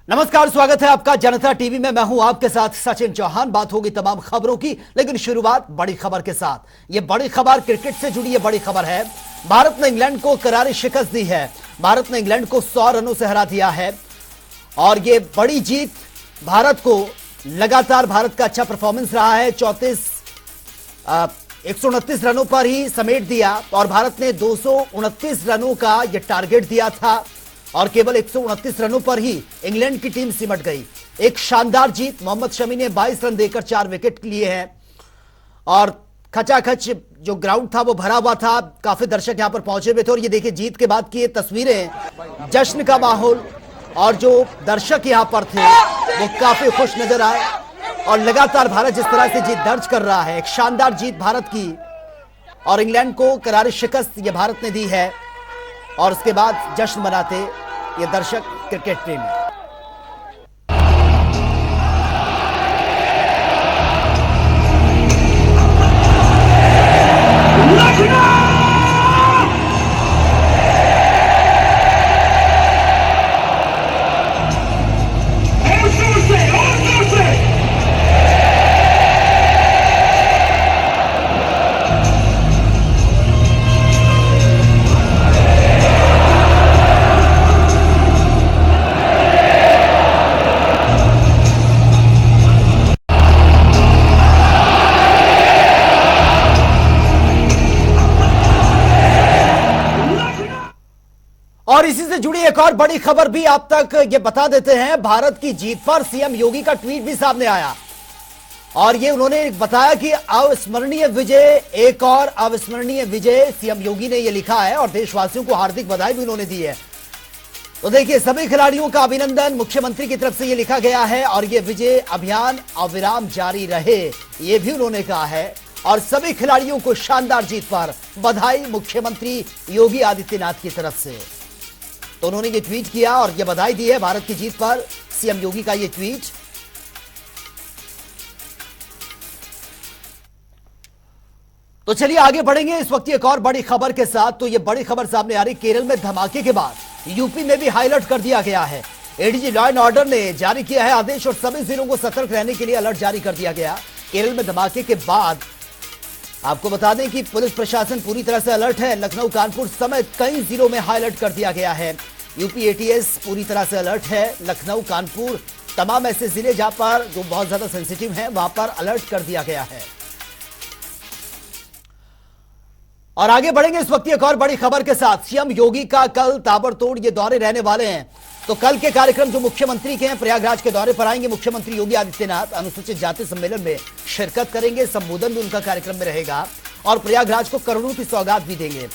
नमस्कार, स्वागत है आपका जनता टीवी में। मैं हूं आपके साथ सचिन चौहान। बात होगी तमाम खबरों की, लेकिन शुरुआत बड़ी खबर के साथ। यह बड़ी खबर क्रिकेट से जुड़ी, यह बड़ी खबर है। भारत ने इंग्लैंड को करारी शिकस्त दी है। भारत ने इंग्लैंड को 100 रनों से हरा दिया है और यह बड़ी जीत भारत को, लगातार भारत का अच्छा परफॉर्मेंस रहा है। 129 रनों पर ही समेट दिया और भारत ने 229 रनों का यह टारगेट दिया था और केवल 129 रनों पर ही इंग्लैंड की टीम सिमट गई। एक शानदार जीत। मोहम्मद शमी ने 22 रन देकर 4 विकेट लिए हैं और खचाखच जो ग्राउंड था वो भरा हुआ था। काफी दर्शक यहां पर पहुंचे हुए थे और ये देखिए जीत के बाद की ये तस्वीरें, जश्न का माहौल और जो दर्शक यहां पर थे वो काफी खुश नजर आए। और लगातार भारत जिस तरह से जीत दर्ज कर रहा है, एक शानदार जीत भारत की और इंग्लैंड को करारी शिकस्त ये भारत ने दी है और उसके बाद जश्न मनाते ये दर्शक, क्रिकेट प्रेमी। और इसी से जुड़ी एक और बड़ी खबर भी आप तक ये बता देते हैं। भारत की जीत पर सीएम योगी का ट्वीट भी सामने आया और ये उन्होंने बताया कि अविस्मरणीय विजय, एक और अविस्मरणीय विजय। सीएम योगी ने ये लिखा है और देशवासियों को हार्दिक बधाई भी उन्होंने दी है। तो देखिए, सभी खिलाड़ियों का अभिनंदन मुख्यमंत्री की तरफ से ये लिखा गया है और ये विजय अभियान अविराम जारी रहे, ये भी उन्होंने कहा है। और सभी खिलाड़ियों को शानदार जीत पर बधाई मुख्यमंत्री योगी आदित्यनाथ की तरफ से। तो उन्होंने ये ट्वीट किया और ये बधाई दी है भारत की जीत पर, सीएम योगी का ये ट्वीट। तो चलिए आगे बढ़ेंगे इस वक्त एक और बड़ी खबर के साथ। तो ये बड़ी खबर सामने आ रही, केरल में धमाके के बाद यूपी में भी हाई अलर्ट कर दिया गया है। एडीजी लॉ एंड ऑर्डर ने जारी किया है आदेश और सभी जिलों को सतर्क रहने के लिए अलर्ट जारी कर दिया गया। केरल में धमाके के बाद आपको बता दें कि पुलिस प्रशासन पूरी तरह से अलर्ट है। लखनऊ, कानपुर समेत कई जिलों में हाई अलर्ट कर दिया गया है। यूपी एटीएस पूरी तरह से अलर्ट है। लखनऊ, कानपुर, तमाम ऐसे जिले जहां पर जो बहुत ज्यादा सेंसिटिव हैं वहां पर अलर्ट कर दिया गया है। और आगे बढ़ेंगे इस वक्त एक और बड़ी खबर के साथ। सीएम योगी का कल ताबड़तोड़ ये दौरे रहने वाले हैं। तो कल के कार्यक्रम जो मुख्यमंत्री के हैं, प्रयागराज के दौरे पर आएंगे मुख्यमंत्री योगी आदित्यनाथ। अनुसूचित जाति सम्मेलन में शिरकत करेंगे, संबोधन भी उनका कार्यक्रम में रहेगा और प्रयागराज को करोड़ों की सौगात भी देंगे।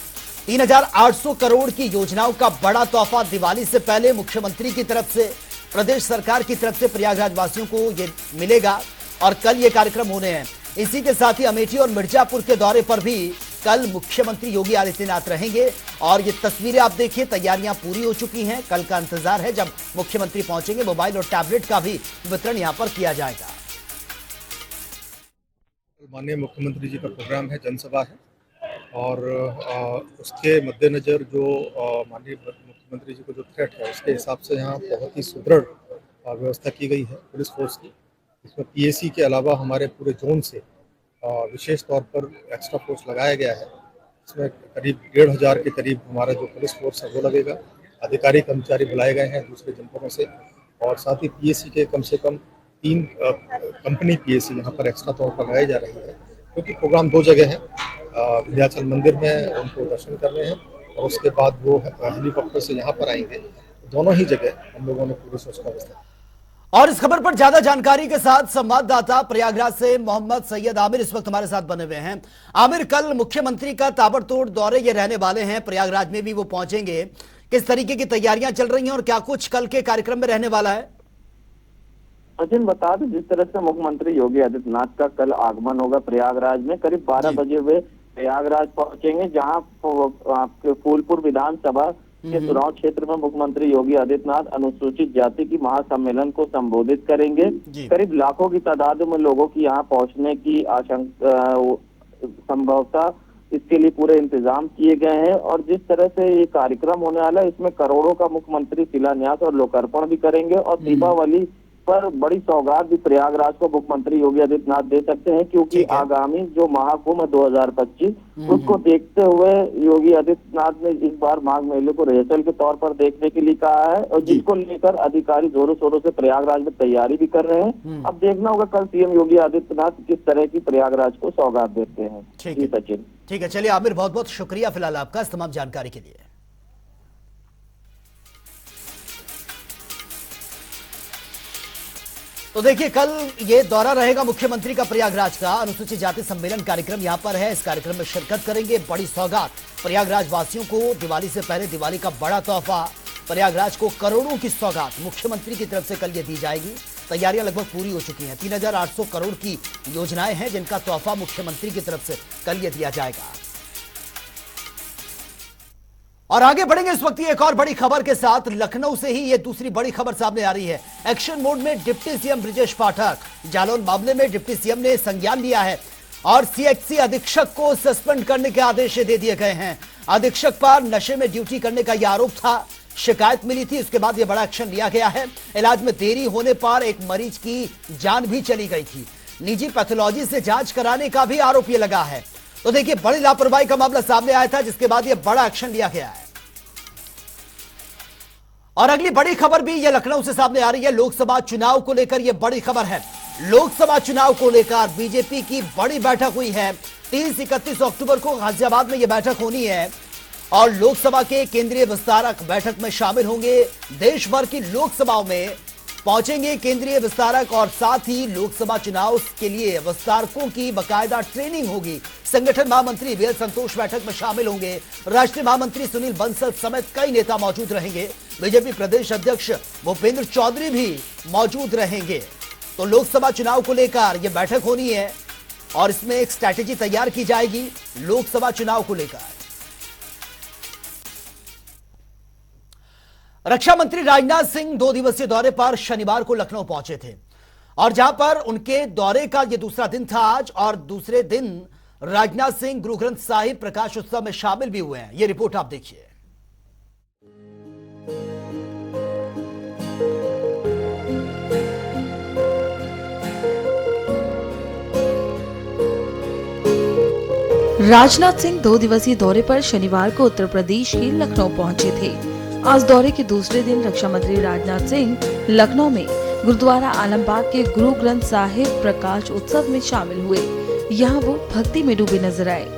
3800 करोड़ की योजनाओं का बड़ा तोहफा दिवाली से पहले मुख्यमंत्री की तरफ से, प्रदेश सरकार की तरफ से प्रयागराज वासियों को ये मिलेगा और कल ये कार्यक्रम होने हैं। इसी के साथ ही अमेठी और मिर्जापुर के दौरे पर भी कल मुख्यमंत्री योगी आदित्यनाथ रहेंगे और ये तस्वीरें आप देखिए, तैयारियां पूरी हो चुकी हैं। कल का इंतजार है जब मुख्यमंत्री पहुंचेंगे। मोबाइल और टैबलेट का भी वितरण यहां पर किया जाएगा। माननीय मुख्यमंत्री जी का प्रोग्राम है, जनसभा है और उसके मद्देनजर जो माननीय मुख्यमंत्री जी को जो थ्रेट है उसके हिसाब से यहाँ बहुत ही सुदृढ़ व्यवस्था की गई है पुलिस फोर्स की। इसमें पीएसी के अलावा हमारे पूरे जोन से विशेष तौर पर एक्स्ट्रा फोर्स लगाया गया है। इसमें करीब 1500 के करीब हमारा जो पुलिस फोर्स है वो लगेगा। अधिकारी कर्मचारी बुलाए गए हैं दूसरे जनपदों से और साथ ही पीएसी के कम से कम 3 कंपनी पीएसी यहाँ पर एक्स्ट्रा तौर पर लगाई जा रही है, क्योंकि प्रोग्राम 2 जगह है। विंध्याचल मंदिर में उनको दर्शन करने हैं और उसके बाद वो हेलीकॉप्टर से यहाँ पर आएंगे। दोनों ही जगह हम लोगों ने पूरी सुरक्षा व्यवस्था। और इस खबर पर ज्यादा जानकारी के साथ संवाददाता प्रयागराज से मोहम्मद सैयद आमिर इस वक्त हमारे साथ बने हुए हैं। आमिर, कल मुख्यमंत्री का ताबड़तोड़ दौरे ये रहने वाले हैं, प्रयागराज में भी वो पहुंचेंगे। किस तरीके की तैयारियां चल रही हैं और क्या कुछ कल के कार्यक्रम में रहने वाला है? सचिन, बता दें जिस तरह से मुख्यमंत्री योगी आदित्यनाथ का कल आगमन होगा प्रयागराज में, करीब 12 बजे वे प्रयागराज पहुंचेंगे, जहां आपके फूलपुर विधानसभा के चुनाव क्षेत्र में मुख्यमंत्री योगी आदित्यनाथ अनुसूचित जाति की महासम्मेलन को संबोधित करेंगे। करीब लाखों की तादाद में लोगों की यहाँ पहुंचने की आशंका संभवतः इसके लिए पूरे इंतजाम किए गए हैं। और जिस तरह से ये कार्यक्रम होने वाला है, इसमें करोड़ों का मुख्यमंत्री शिलान्यास और लोकार्पण भी करेंगे और दीपावली पर बड़ी सौगात भी प्रयागराज को मुख्यमंत्री योगी आदित्यनाथ दे सकते हैं, क्योंकि ठीक है। आगामी जो महाकुंभ 2025 उसको देखते हुए योगी आदित्यनाथ ने इस बार माघ मेले को रिहर्सल के तौर पर देखने के लिए कहा है, और जिसको लेकर अधिकारी जोरों शोरों से प्रयागराज में तैयारी भी कर रहे हैं। अब देखना होगा कल सीएम योगी आदित्यनाथ किस तरह की प्रयागराज को सौगात देते हैं। ठीक जी है। सचिन। ठीक है, चलिए आमिर, बहुत बहुत शुक्रिया फिलहाल आपका इस तमाम जानकारी के लिए। तो देखिए, कल ये दौरा रहेगा मुख्यमंत्री का प्रयागराज का। अनुसूचित जाति सम्मेलन कार्यक्रम यहां पर है, इस कार्यक्रम में शिरकत करेंगे। बड़ी सौगात प्रयागराज वासियों को, दिवाली से पहले दिवाली का बड़ा तोहफा, प्रयागराज को करोड़ों की सौगात मुख्यमंत्री की तरफ से कल ये दी जाएगी। तैयारियां लगभग पूरी हो चुकी हैं। 3800 करोड़ की योजनाएं हैं जिनका तोहफा मुख्यमंत्री की तरफ से कल ये दिया जाएगा। और आगे बढ़ेंगे इस वक्त एक और बड़ी खबर के साथ। लखनऊ से ही ये दूसरी बड़ी खबर सामने आ रही है। एक्शन मोड में डिप्टी सीएम ब्रजेश पाठक। जालौन मामले में डिप्टी सीएम ने संज्ञान लिया है और सीएचसी अधीक्षक को सस्पेंड करने के आदेश दे दिए गए हैं। अधीक्षक पर नशे में ड्यूटी करने का यह आरोप था, शिकायत मिली थी, उसके बाद यह बड़ा एक्शन लिया गया है। इलाज में देरी होने पर एक मरीज की जान भी चली गई थी। निजी पैथोलॉजी से जांच कराने का भी आरोप यह लगा है। तो देखिए, बड़ी लापरवाही का मामला सामने आया था, जिसके बाद यह बड़ा एक्शन लिया गया है। और अगली बड़ी खबर भी यह लखनऊ से सामने आ रही है। लोकसभा चुनाव को लेकर यह बड़ी खबर है। लोकसभा चुनाव को लेकर बीजेपी की बड़ी बैठक हुई है। 30-31 अक्टूबर को गाजियाबाद में यह बैठक होनी है और लोकसभा के केंद्रीय विस्तारक बैठक में शामिल होंगे। देश भर की लोकसभाओं में पहुंचेंगे केंद्रीय विस्तारक और साथ ही लोकसभा चुनाव के लिए विस्तारकों की बकायदा ट्रेनिंग होगी। संगठन महामंत्री वीएल संतोष बैठक में शामिल होंगे। राष्ट्रीय महामंत्री सुनील बंसल समेत कई नेता मौजूद रहेंगे। बीजेपी प्रदेश अध्यक्ष भूपेंद्र चौधरी भी मौजूद रहेंगे। तो लोकसभा चुनाव को लेकर यह बैठक होनी है और इसमें एक स्ट्रैटेजी तैयार की जाएगी लोकसभा चुनाव को लेकर। रक्षा मंत्री राजनाथ सिंह 2 दिवसीय दौरे पर शनिवार को लखनऊ पहुंचे थे और जहां पर उनके दौरे का यह दूसरा दिन था आज, और दूसरे दिन राजनाथ सिंह गुरु ग्रंथ साहिब प्रकाश उत्सव में शामिल भी हुए हैं। यह रिपोर्ट आप देखिए। राजनाथ सिंह 2 दिवसीय दौरे पर शनिवार को उत्तर प्रदेश के लखनऊ पहुंचे थे। आज दौरे के दूसरे दिन रक्षा मंत्री राजनाथ सिंह लखनऊ में गुरुद्वारा आलमबाग के गुरु ग्रंथ साहिब प्रकाश उत्सव में शामिल हुए। यहाँ वो भक्ति में डूबे नजर आए।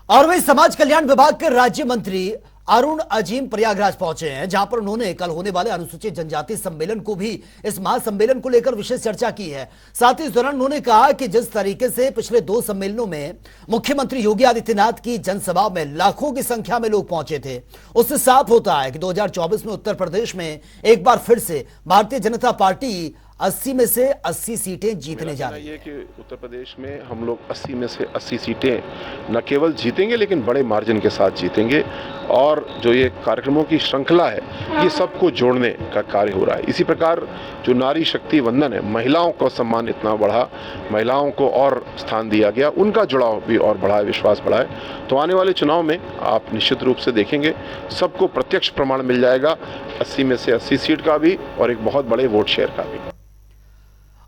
और वही समाज कल्याण विभाग के राज्य मंत्री अरुण अजीम प्रयागराज पहुंचे हैं, जहां पर उन्होंने कल होने वाले अनुसूचित जनजाति सम्मेलन को भी, इस महासम्मेलन को लेकर विशेष चर्चा की है। साथ ही इस दौरान उन्होंने कहा कि जिस तरीके से पिछले 2 सम्मेलनों में मुख्यमंत्री योगी आदित्यनाथ की जनसभा में लाखों की संख्या में लोग पहुंचे थे, उससे साफ होता है कि 2024 में उत्तर प्रदेश में एक बार फिर से भारतीय जनता पार्टी 80 में से 80 सीटें जीतने जा रही है। कि उत्तर प्रदेश में हम लोग 80 में से 80 सीटें न केवल जीतेंगे लेकिन बड़े मार्जिन के साथ जीतेंगे। और जो ये कार्यक्रमों की श्रृंखला है, ये सबको जोड़ने का कार्य हो रहा है। इसी प्रकार जो नारी शक्ति वंदन है, महिलाओं का सम्मान इतना बढ़ा, महिलाओं को और स्थान दिया गया, उनका जुड़ाव भी और बढ़ा है, विश्वास बढ़ा है। तो आने वाले चुनाव में आप निश्चित रूप से देखेंगे सबको प्रत्यक्ष प्रमाण मिल जाएगा 80 में से 80 सीट का भी और एक बहुत बड़े वोट शेयर का भी।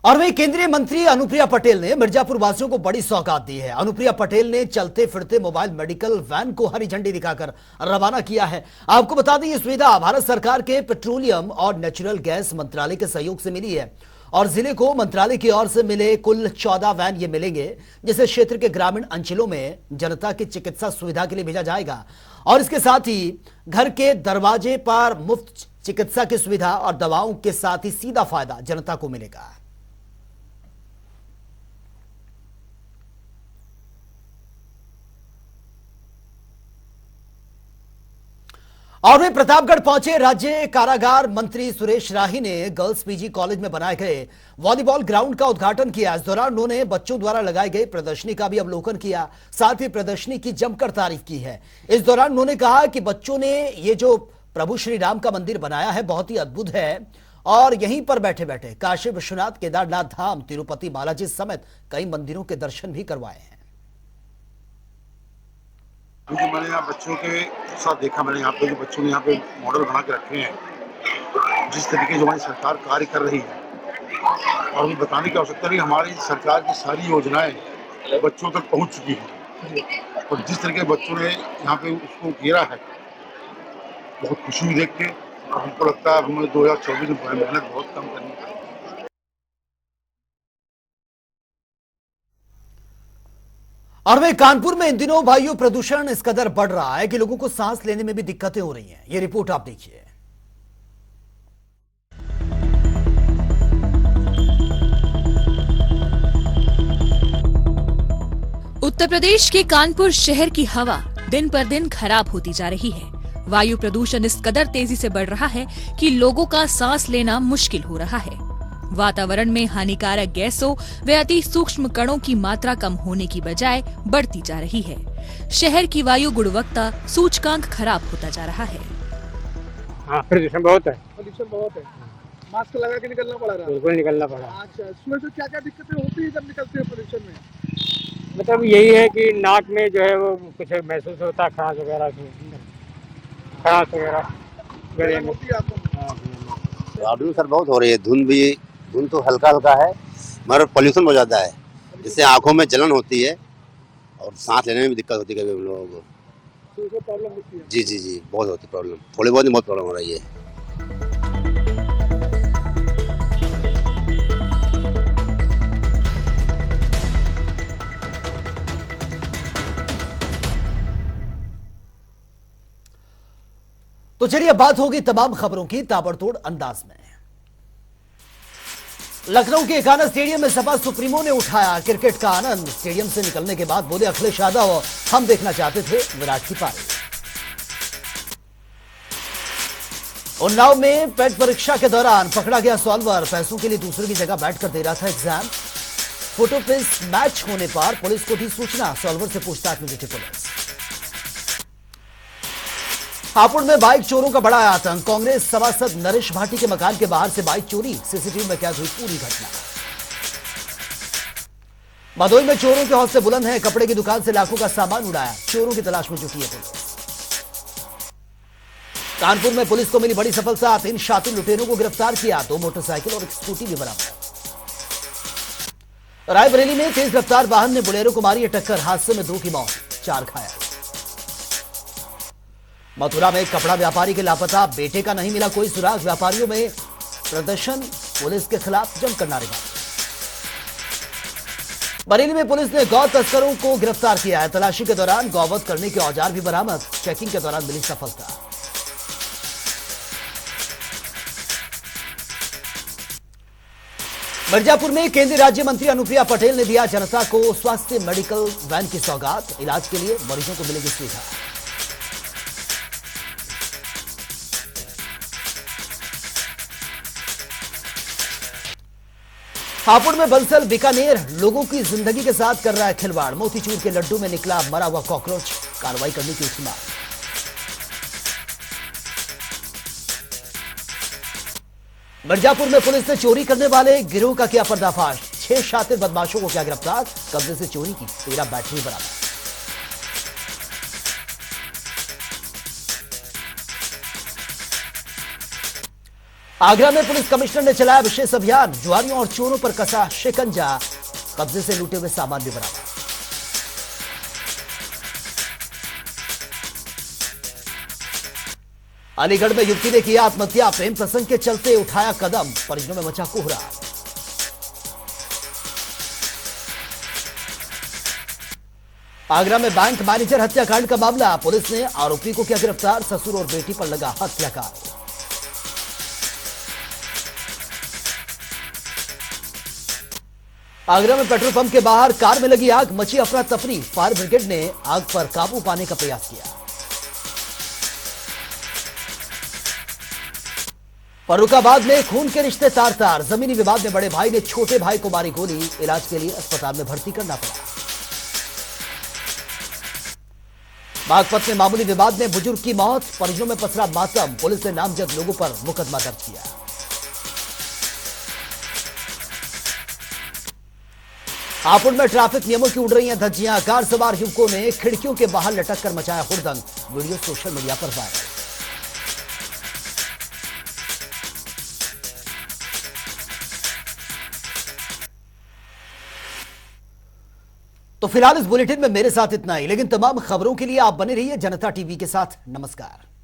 और वही केंद्रीय मंत्री अनुप्रिया पटेल ने मिर्जापुर वासियों को बड़ी सौगात दी है। अनुप्रिया पटेल ने चलते फिरते मोबाइल मेडिकल वैन को हरी झंडी दिखाकर रवाना किया है। आपको बता दें, ये सुविधा भारत सरकार के पेट्रोलियम और नेचुरल गैस मंत्रालय के सहयोग से मिली है और जिले को मंत्रालय की ओर से मिले कुल 14 वैन ये मिलेंगे, जिसे क्षेत्र के ग्रामीण अंचलों में जनता की चिकित्सा सुविधा के लिए भेजा जाएगा। और इसके साथ ही घर के दरवाजे पर मुफ्त चिकित्सा की सुविधा और दवाओं के साथ ही सीधा फायदा जनता को मिलेगा। और वे प्रतापगढ़ पहुंचे। राज्य कारागार मंत्री सुरेश राही ने गर्ल्स पीजी कॉलेज में बनाए गए वॉलीबॉल ग्राउंड का उद्घाटन किया। इस दौरान उन्होंने बच्चों द्वारा लगाई गई प्रदर्शनी का भी अवलोकन किया, साथ ही प्रदर्शनी की जमकर तारीफ की है। इस दौरान उन्होंने कहा कि बच्चों ने ये जो प्रभु श्री राम का मंदिर बनाया है बहुत ही अद्भुत है और यहीं पर बैठे बैठे काशी विश्वनाथ, केदारनाथ धाम, तिरुपति बालाजी समेत कई मंदिरों के दर्शन भी करवाए हैं। क्योंकि मैंने यहाँ बच्चों के साथ देखा, मैंने यहाँ पे जो बच्चों ने यहाँ पे मॉडल बना के रखे हैं, जिस तरीके से हमारी सरकार कार्य कर रही है, और मुझे बताने की आवश्यकता नहीं, हमारी सरकार की सारी योजनाएं बच्चों तक पहुँच चुकी हैं। और जिस तरीके बच्चों ने यहाँ पे उसको घेरा है, बहुत खुशी हुई देख के। और हमको लगता है हमें 2024 में मेहनत बहुत कम करनी पड़ेगी। और वे कानपुर में इन दिनों वायु प्रदूषण इस कदर बढ़ रहा है कि लोगों को सांस लेने में भी दिक्कतें हो रही हैं। ये रिपोर्ट आप देखिए। उत्तर प्रदेश के कानपुर शहर की हवा दिन पर दिन खराब होती जा रही है। वायु प्रदूषण इस कदर तेजी से बढ़ रहा है कि लोगों का सांस लेना मुश्किल हो रहा है। वातावरण में हानिकारक गैसों व अति सूक्ष्म कणों की मात्रा कम होने की बजाय बढ़ती जा रही है। शहर की वायु गुणवत्ता सूचकांक खराब होता जा रहा है। हाँ, प्रदूषण बहुत है। प्रदूषण बहुत है। मास्क लगा के निकलना पड़ रहा है। बिल्कुल निकलना पड़ा। अच्छा, इसमें से क्या क्या दिक्कतें होती है जब निकलते हैं प्रदूषण में? मतलब यही है कि नाक में जो है वो कुछ महसूस होता है, खराश वगैरह गले में। प्रॉब्लम सर बहुत हो रही है। धुंध तो हल्का हल्का है, मगर पोल्यूशन बहुत ज़्यादा है, जिससे आंखों में जलन होती है और सांस लेने में भी दिक्कत होती है कभी हम लोगों को। प्रॉब्लम होती है? जी जी जी, बहुत होती प्रॉब्लम, थोड़ी बहुत प्रॉब्लम हो रही है। तो चलिए बात होगी तमाम खबरों की ताबड़तोड़ अंदाज में। लखनऊ के एकाना स्टेडियम में सपा सुप्रीमो ने उठाया क्रिकेट का आनंद। स्टेडियम से निकलने के बाद बोले अखिलेश यादव, हम देखना चाहते थे विराट की पारी। उन्नाव में पेट परीक्षा के दौरान पकड़ा गया सॉल्वर, पैसों के लिए दूसरे की जगह बैठकर दे रहा था एग्जाम। फोटो पिस मैच होने पर पुलिस को दी सूचना, सॉल्वर से पूछताछ में जुटी पुलिस। हापुड़ में बाइक चोरों का बड़ा आतंक, कांग्रेस सभासद नरेश भाटी के मकान के बाहर से बाइक चोरी, सीसीटीवी में कैद हुई पूरी घटना। भदोई में चोरों के हौसले बुलंद हैं, कपड़े की दुकान से लाखों का सामान उड़ाया, चोरों की तलाश में जुटी है पुलिस। कानपुर में पुलिस को मिली बड़ी सफलता, 3 शातिर लुटेरों को गिरफ्तार किया, 2 मोटरसाइकिल और एक स्कूटी भी बरामद। रायबरेली में तेज रफ्तार वाहन ने बुलेरो को मारी टक्कर, हादसे में 2 की मौत, 4 घायल। मथुरा में कपड़ा व्यापारी के लापता, बेटे का नहीं मिला कोई सुराग, व्यापारियों में प्रदर्शन, पुलिस के खिलाफ जमकर नारेबाजी। बरेली में पुलिस ने गौ तस्करों को गिरफ्तार किया है, तलाशी के दौरान गौवध करने के औजार भी बरामद, चेकिंग के दौरान मिली सफलता। मिर्जापुर में केंद्रीय राज्य मंत्री अनुप्रिया पटेल ने दिया जनता को स्वास्थ्य मेडिकल वैन की सौगात, इलाज के लिए मरीजों को मिलेगी सुविधा। हापुड़ में बलसल बीकानेर लोगों की जिंदगी के साथ कर रहा है खिलवाड़, मोतीचूर के लड्डू में निकला मरा हुआ कॉकरोच, कार्रवाई करने की उठी मांग। मिर्जापुर में पुलिस ने चोरी करने वाले गिरोह का किया पर्दाफाश, 6 शातिर बदमाशों को किया गिरफ्तार, कब्जे से चोरी की 13 बैटरी बरामद। आगरा में पुलिस कमिश्नर ने चलाया विशेष अभियान, जुआरियों और चोरों पर कसा शिकंजा, कब्जे से लूटे हुए सामान भी बरामद। अलीगढ़ में युवती ने किया आत्महत्या, प्रेम प्रसंग के चलते उठाया कदम, परिजनों में मचा कोहरा। आगरा में बैंक मैनेजर हत्याकांड का मामला, पुलिस ने आरोपी को किया गिरफ्तार, ससुर और बेटी पर लगा हत्याकांड। आगरा में पेट्रोल पंप के बाहर कार में लगी आग, मची अफरा तफरी, फायर ब्रिगेड ने आग पर काबू पाने का प्रयास किया। फर्रुखाबाद में खून के रिश्ते तार तार, जमीनी विवाद में बड़े भाई ने छोटे भाई को मारी गोली, इलाज के लिए अस्पताल में भर्ती करना पड़ा। बागपत में मामूली विवाद में बुजुर्ग की मौत, परिजनों में पसरा मातम, पुलिस ने नामजद लोगों पर मुकदमा दर्ज किया। हापुड़ में ट्रैफिक नियमों की उड़ रही हैं धज्जियां, कार सवार युवकों ने खिड़कियों के बाहर लटक कर मचाया हुड़दंग, वीडियो सोशल मीडिया पर वायरल। तो फिलहाल इस बुलेटिन में मेरे साथ इतना ही, लेकिन तमाम खबरों के लिए आप बने रहिए जनता टीवी के साथ। नमस्कार।